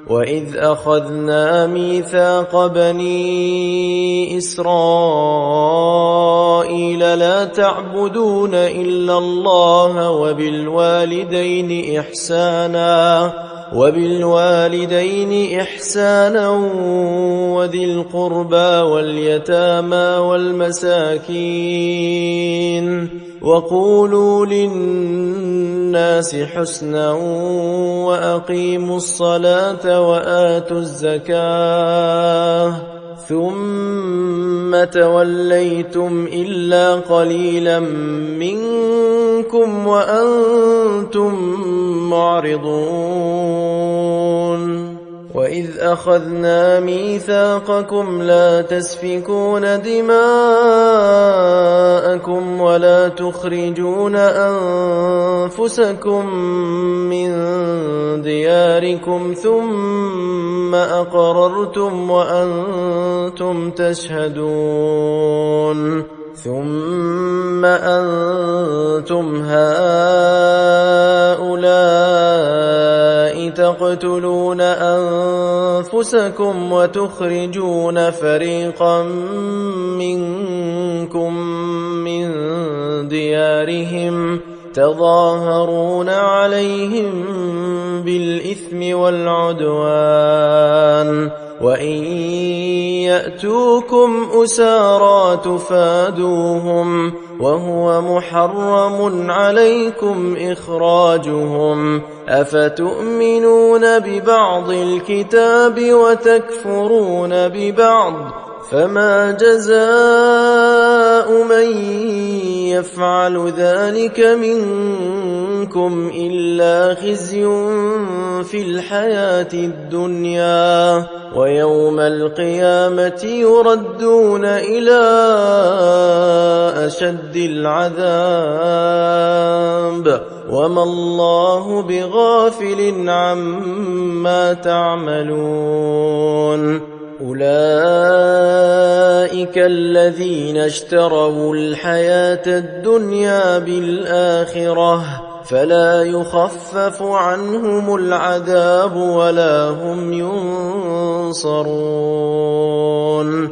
وإذ أخذنا ميثاق بني إسرائيل لا تعبدون إلا الله وبالوالدين إحسانا وذي القربى واليتامى والمساكين وقولوا للناس حسنا وأقيموا الصلاة وآتوا الزكاة ثم توليتم إلا قليلا منكم وأنتم معرضون وإذ أخذنا ميثاقكم لا تسفكون دماءكم ولا تخرجون أنفسكم من دياركم ثم أقررتم وأنتم تشهدون ثم أنتم هؤلاء تقتلون أنفسكم وتخرجون فريقا منكم من ديارهم تظاهرون عليهم بالإثم والعدوان وإن يأتوكم أسارى تفادوهم وهو محرم عليكم إخراجهم أفتؤمنون ببعض الكتاب وتكفرون ببعض فما جزاء من يفعل ذلك منكم إلا خزي في الحياة الدنيا ويوم القيامة يردون إلى أشد العذاب وما الله بغافل عما تعملون أولئك الذين اشتروا الحياة الدنيا بالآخرة فلا يخفف عنهم العذاب ولا هم ينصرون